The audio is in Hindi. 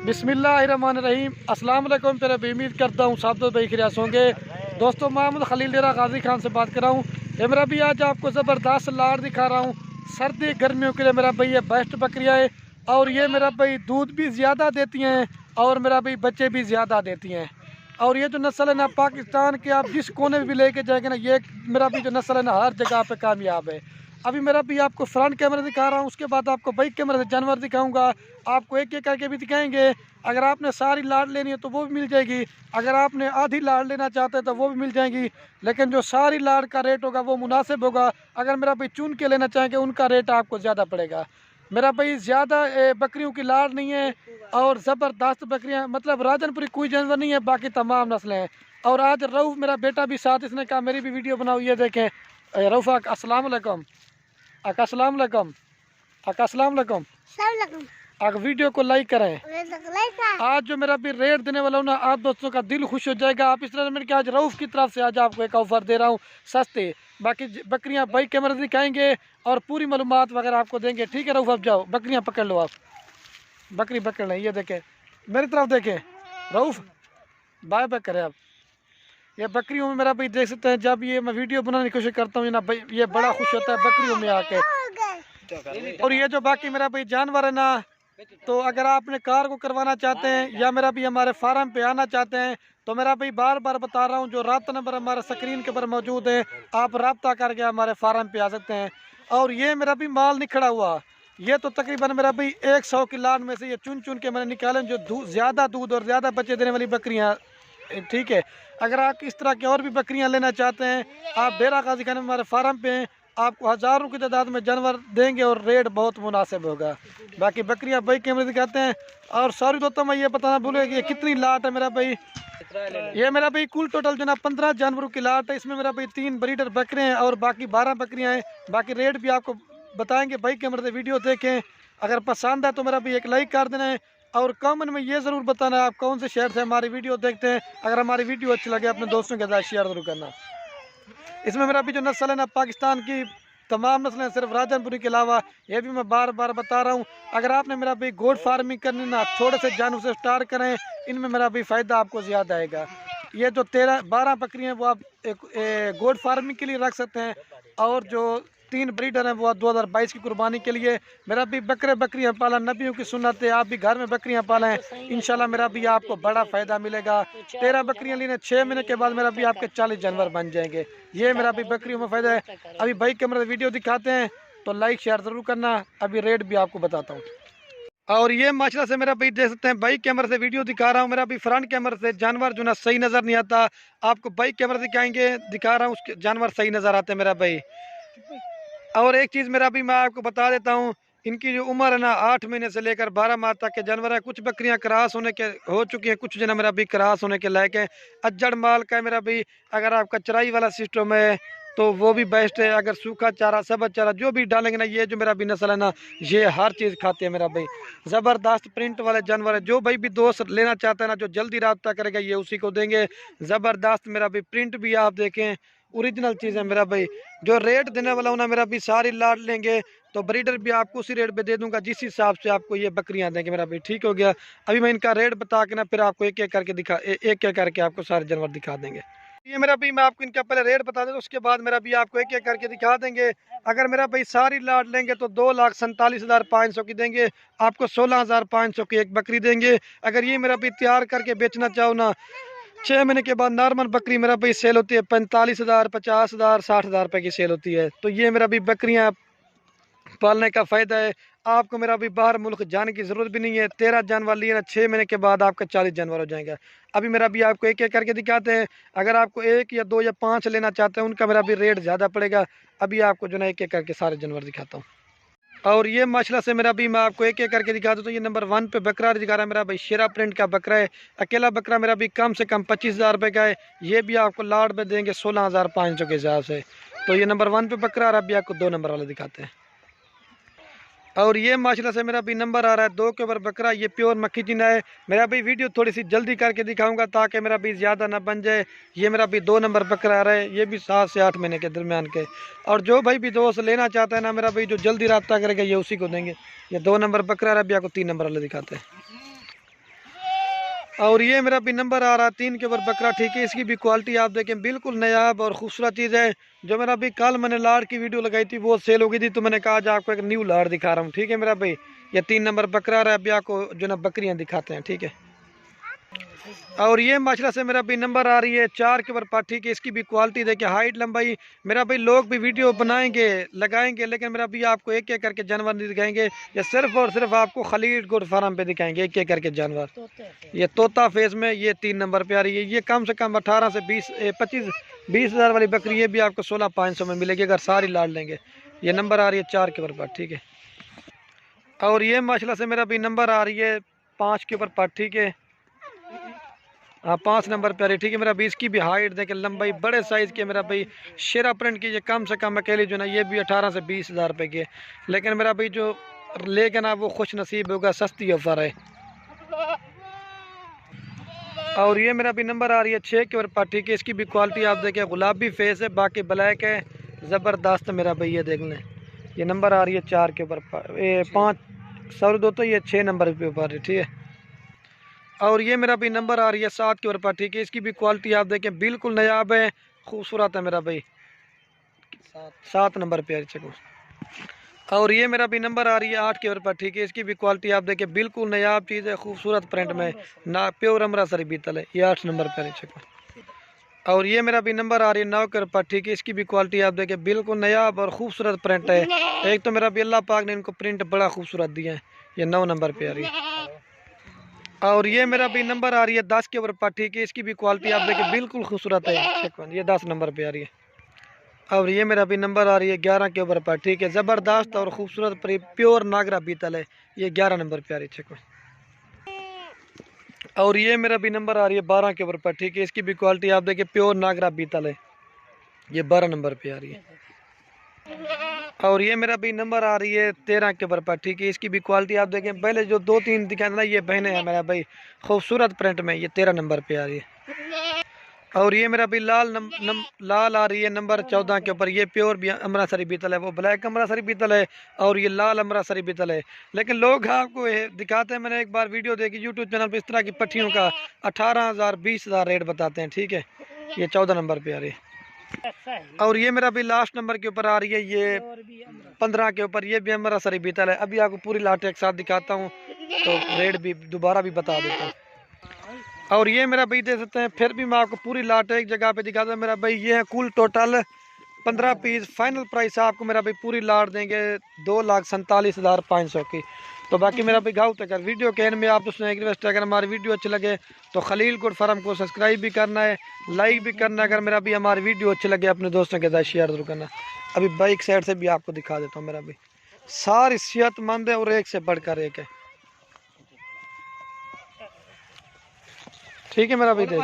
बिस्मिल्लाहिर्रहमानिर्रहीम। अस्सलाम वालेकुम। मेरा भी उम्मीद करता हूँ सब तो भाई खिरास होंगे। दोस्तों, मोहम्मद खलील डेरा गाजी खान से बात कर रहा हूँ। ये मेरा भी आज आपको ज़बरदस्त लाड़ दिखा रहा हूँ। सर्दी गर्मियों के लिए मेरा भाई ये बेस्ट बकरियाँ है और ये मेरा भाई दूध भी ज़्यादा देती हैं और मेरा भाई बच्चे भी ज़्यादा देती हैं। और ये जो नस्ल है ना, पाकिस्तान के आप जिस कोने में भी लेके जाएंगे ना, ये मेरा भी जो नस्ल है ना हर जगह पे कामयाब है। अभी मेरा भी आपको फ्रंट कैमरा दिखा रहा हूँ, उसके बाद आपको बैक कैमरा से जानवर दिखाऊंगा। आपको एक एक करके भी दिखाएंगे। अगर आपने सारी लाड़ लेनी है तो वो भी मिल जाएगी, अगर आपने आधी लाड़ लेना चाहते हैं तो वो भी मिल जाएगी। लेकिन जो सारी लाड़ का रेट होगा वो मुनासिब होगा। अगर मेरा भाई चुन के लेना चाहेंगे उनका रेट आपको ज़्यादा पड़ेगा। मेरा भाई ज़्यादा बकरियों की लाड़ नहीं है और ज़बरदस्त बकरियाँ, मतलब राजनपुरी कोई जानवर नहीं है, बाकी तमाम नस्लें हैं। और आज रऊफ़ मेरा बेटा भी साथ, इसने कहा मेरी भी वीडियो बनाओ। ये देखें रऊफ़, अस्सलाम वालेकुम। आका अस्सलाम वालेकुम। आका अस्सलाम वालेकुम। आका वीडियो को लाइक करें। आज जो मेरा भी रेट देने वाला हूँ ना, आप दोस्तों का दिल खुश हो जाएगा। आप इस तरह मैंने आज रऊफ़ की तरफ से आज आपको एक ऑफर दे रहा हूँ सस्ते। बाकी बकरियाँ बाइक कैमरे दिखाएंगे और पूरी मालूमात वगैरह आपको देंगे। ठीक है रऊफ़, अब जाओ बकरियाँ पकड़ लो। आप बकरी पकड़ लें। ये देखें, मेरी तरफ देखें रऊफ़, बाय बाय करें आप। ये बकरियों में मेरा भाई देख सकते हैं, जब ये मैं वीडियो बनाने की कोशिश करता हूँ ना भाई, ये बड़ा खुश होता है बकरियों में आके। और ये जो बाकी मेरा भाई जानवर है ना, तो अगर आपने कार को करवाना चाहते हैं या मेरा भी हमारे फार्म पे आना चाहते हैं तो मेरा भाई बार बार बता रहा हूँ, जो रब्ता नंबर हमारे स्क्रीन के ऊपर मौजूद है, आप रब्ता करके हमारे फार्म पे आ सकते हैं। और ये मेरा भी माल निखड़ा हुआ, ये तो तकरीबन मेरा भाई 100 की लाड़ में से ये चुन चुन के मैंने निकाले जो ज़्यादा दूध और ज़्यादा बच्चे देने वाली बकरियाँ। ठीक है, अगर आप इस तरह की और भी बकरियां लेना चाहते हैं, आप डेरा गाजी खान में हमारे फार्म पे हैं, आपको हज़ारों की तादाद में जानवर देंगे और रेट बहुत मुनासिब होगा। बाकी बकरियां भाई कैमरे दिखाते हैं। और सॉरी दोस्तों, मैं ये बताना भूल गया कि ये कितनी लाट है मेरा भाई। ये मेरा भाई कुल टोटल जो ना 15 जानवरों की लाट है। इसमें मेरा भाई 3 ब्रीडर बकरे हैं और बाकी 12 बकरियाँ हैं। बाकी रेट भी आपको बताएंगे भाई कैमरे से, वीडियो देखें। अगर पसंद है तो मेरा भाई एक लाइक कर देना है और कमेंट में ये ज़रूर बताना है आप कौन से शहर से हमारी वीडियो देखते हैं। अगर हमारी वीडियो अच्छी लगे अपने दोस्तों के साथ शेयर ज़रूर करना। इसमें मेरा भी जो नस्ल है ना, पाकिस्तान की तमाम नस्लें, सिर्फ राजनपुरी के अलावा, ये भी मैं बार बार बता रहा हूँ। अगर आपने मेरा भी गोट फार्मिंग करनी ना, थोड़े से जानवर से स्टार्ट करें, इनमें मेरा भी फ़ायदा आपको ज़्यादा आएगा। ये जो 12 बकरियाँ हैं वो आप एक गोट फार्मिंग के लिए रख सकते हैं और जो 3 ब्रीडर हैं वो 2022 की कुर्बानी के लिए। मेरा भी बकरियां पाला नबियों की सुन्नत है, आप भी घर में बकरियां पालें, इंशाल्लाह मेरा भी आपको बड़ा फ़ायदा मिलेगा। 13 बकरियां लेने 6 महीने के बाद मेरा भी आपके 40 जानवर बन जाएंगे। ये मेरा भी बकरियों में फ़ायदा है। अभी भाई कैमरे वीडियो दिखाते हैं तो लाइक शेयर ज़रूर करना। अभी रेट भी आपको बताता हूँ। और ये माशाल्लाह से मेरा भाई देख सकते हैं, बाइक कैमरे से वीडियो दिखा रहा हूँ। मेरा भी फ्रंट कैमरे से जानवर जो ना सही नज़र नहीं आता, आपको बाइक कैमरे दिखाएंगे, दिखा रहा हूँ, उसके जानवर सही नज़र आते हैं मेरा भाई। और एक चीज़ मेरा भी मैं आपको बता देता हूँ, इनकी जो उम्र है ना 8 महीने से लेकर 12 माह तक के जानवर हैं। कुछ बकरियां क्रॉस होने के हो चुकी हैं, कुछ जो ना मेरा भी क्रॉस होने के लायक है। अज्जड़ माल का है मेरा भी। अगर आपका चराई वाला सिस्टम है तो वो भी बेस्ट है। अगर सूखा चारा सबज चारा जो भी डालेंगे ना, ये जो मेरा भी नस्ल है ना, ये हर चीज़ खाते हैं मेरा भाई। ज़बरदस्त प्रिंट वाले जानवर है। जो भाई भी दोस्त लेना चाहता है ना, जो जल्दी रब्ता करेगा ये उसी को देंगे। ज़बरदस्त मेरा भी प्रिंट भी आप देखें, ओरिजिनल चीज़ है मेरा भाई। जो रेट देने वाला हूँ ना मेरा भी, सारी लाड़ लेंगे तो ब्रीडर भी आपको उसी रेट पे दे दूंगा जिस हिसाब से आपको ये बकरियां देंगे मेरा भाई। ठीक हो गया। अभी मैं इनका रेट बता के ना फिर आपको एक एक करके आपको सारे जानवर दिखा देंगे। ये मेरा भाई मैं आपको इनका पहले रेट बता दें, उसके बाद मेरा भी आपको एक एक करके दिखा देंगे। अगर मेरा भाई सारी लाड़ लेंगे तो 2,47,500 की देंगे, आपको 16,500 की एक बकरी देंगे। अगर ये मेरा भी तैयार करके बेचना चाहो ना, 6 महीने के बाद नॉर्मल बकरी मेरा भाई सेल होती है 45,000, 50,000, 60,000 रुपये की सेल होती है। तो ये मेरा भी बकरियां पालने का फ़ायदा है। आपको मेरा भी बाहर मुल्क जाने की ज़रूरत भी नहीं है। 13 जानवर लिए ना, 6 महीने के बाद आपका 40 जानवर हो जाएगा। अभी मेरा भी आपको एक एक करके दिखाते हैं। अगर आपको 1 या 2 या 5 लेना चाहते हैं, उनका मेरा भी रेट ज़्यादा पड़ेगा। अभी आपको जो ना एक एक करके सारे जानवर दिखाता हूँ। और ये माशाल्लाह से मेरा भी मैं आपको एक एक करके दिखा दूँ। ये नंबर 1 पे बकरा दिखा रहा है मेरा भाई, शेरा प्रिंट का बकरा है। अकेला बकरा मेरा भी कम से कम 25,000 रुपये का है। ये भी आपको लाड़ में देंगे 16,500 के हिसाब से। तो ये नंबर 1 पे बकरा, और अभी आपको 2 नंबर वाले दिखाते हैं। और ये माशाल्लाह से मेरा भी नंबर आ रहा है 2 के ऊपर बकरा, ये प्योर मक्खी जीना है। मेरा भी वीडियो थोड़ी सी जल्दी करके दिखाऊंगा ताकि मेरा भी ज़्यादा ना बन जाए। ये मेरा भी 2 नंबर बकरा आ रहा है, ये भी 7 से 8 महीने के दरमियान के। और जो भाई भी दोस्त लेना चाहता है ना, मेरा भाई जो जल्दी रब्ता करेगा ये उसी को देंगे। ये 2 नंबर बकरा आ रहा है। अभी आपको 3 नंबर वाले दिखाते हैं। और ये मेरा भी नंबर आ रहा 3 के ऊपर बकरा, ठीक है। इसकी भी क्वालिटी आप देखें बिल्कुल नायाब और खूबसूरत चीज़ है। जो मेरा भी कल मैंने लाड़ की वीडियो लगाई थी वो सेल हो गई थी, तो मैंने कहा आज आपको एक न्यू लाड़ दिखा रहा हूँ, ठीक है मेरा भाई। ये 3 नंबर बकरा रहा है, अभी आपको जो ना बकरियाँ दिखाते हैं, ठीक है। और ये माशाल्लाह से मेरा भी नंबर आ रही है 4 के ऊपर पाठी की। इसकी भी क्वालिटी देखिए, हाइट लंबाई। मेरा भाई लोग भी वीडियो बनाएंगे लगाएंगे, लेकिन मेरा भी आपको एक एक करके जानवर नहीं दिखाएंगे। ये सिर्फ और सिर्फ आपको खलील गोट फार्म पे दिखाएंगे एक एक करके जानवर। ये तोता फेस में ये 3 नंबर पे आ रही है। ये कम से कम 18 से 20 हज़ार वाली बकरी, ये भी आपको 16,500 में मिलेगी अगर सारी लाड़ लेंगे। ये नंबर आ रही है 4 के ऊपर, ठीक है। और ये माशाल्लाह से मेरा भी नंबर आ रही है 5 के ऊपर पाठ, ठीक है। हाँ 5 नंबर पे आ रही, ठीक है मेरा भाई। इसकी भी हाइट देखे, लंबाई बड़े साइज़ की मेरा भाई। शेरा प्रिंट की ये कम से कम अकेली जो ना ये भी 18 से 20 हज़ार रुपये की। लेकिन मेरा भाई जो लेके ना वो खुश नसीब होगा, सस्ती ऑफर है। और ये मेरा भी नंबर आ रही है 6 के ऊपर पाठ, ठीक है। इसकी भी क्वालिटी आप देखें, गुलाबी फेस है, बाकी ब्लैक है, ज़बरदस्त मेरा भाई। ये देख लें, ये नंबर आ रही है 4 के ऊपर, 5 सौ दो, तो ये 6 नंबर पे ऊपर है, ठीक है। और ये मेरा भी नंबर आ रही है 7 के ऊपर, ठीक है। इसकी भी क्वालिटी आप देखें बिल्कुल नायाब है, खूबसूरत है मेरा भाई। 7 नंबर पे आ रही है। और ये मेरा भी नंबर आ रही है 8 के ऊपर, ठीक है। इसकी भी क्वालिटी आप देखें बिल्कुल नायाब चीज़ है, खूबसूरत प्रिंट में ना, प्योर अमृतसरी बीतल है। ये 8 नंबर पे आ रही है। और ये मेरा भी नंबर आ रही है 9 के ऊपर, ठीक है। इसकी भी क्वालिटी आप देखें बिल्कुल नायाब और खूबसूरत प्रिंट है। एक तो मेरा भी अल्लाह पाक ने इनको प्रिंट बड़ा खूबसूरत दिया है। ये 9 नंबर पे आ रही है। और ये मेरा भी नंबर आ रही है 10 के ऊपर, ठीक है। इसकी भी क्वालिटी आप देखिए बिल्कुल खूबसूरत है। ये 10 नंबर पे आ रही है। और ये मेरा भी नंबर आ रही है 11 के ऊपर, ठीक है। ज़बरदस्त और खूबसूरत प्योर नागरा बीतल है। ये 11 नंबर पे आ रही है। और ये मेरा भी नंबर आ रही है 12 के ऊपर, ठीक है। इसकी भी क्वालिटी आप देखिए प्योर नागरा बीतल है। ये 12 नंबर पे आ रही है। और ये मेरा भी नंबर आ रही है 13 के ऊपर, ठीक है। इसकी भी क्वालिटी आप देखें, पहले जो 2-3 दिखाए ना ये बहने हैं मेरा भाई, खूबसूरत प्रिंट में। ये 13 नंबर पे आ रही है। और ये मेरा भी लाल आ रही है नंबर 14 के ऊपर। ये प्योर भी अमृतसरी बीतल है, वो ब्लैक अमृतसरी बीतल है और ये लाल अमृतसरी बीतल है। लेकिन लोग आपको दिखाते हैं, मैंने एक बार वीडियो देखी यूट्यूब चैनल पे, इस तरह की पट्टियों का 18,000 20,000 रेट बताते हैं, ठीक है। ये 14 नंबर पे आ रही है। और ये मेरा भी लास्ट नंबर के ऊपर आ रही है, ये 15 के ऊपर। ये भी अमृतसरी बीतल है। अभी आपको पूरी लाट एक साथ दिखाता हूँ तो रेट भी दोबारा भी बता देता हूँ। और ये मेरा भाई दे सकते हैं, फिर भी मैं आपको पूरी लाट एक जगह पे दिखाता हूँ मेरा भाई। ये है कुल टोटल 15 पीस। फाइनल प्राइस आपको मेरा भाई पूरी लाट देंगे 2,47,500 की। तो बाकी मेरा भाई गाँव तक वीडियो के एंड में आप दोस्तों एक रिक्वेस्ट है, अगर हमारी वीडियो अच्छी लगे तो खलील गोट फार्म को सब्सक्राइब भी करना है, लाइक भी करना है। अगर मेरा भी हमारी वीडियो अच्छी लगे अपने दोस्तों के साथ शेयर जरूर करना। अभी बाइक साइड से भी आपको दिखा देता हूँ मेरा भाई। सारी सेहतमंद है और एक से बढ़कर एक है, ठीक है मेरा भाई।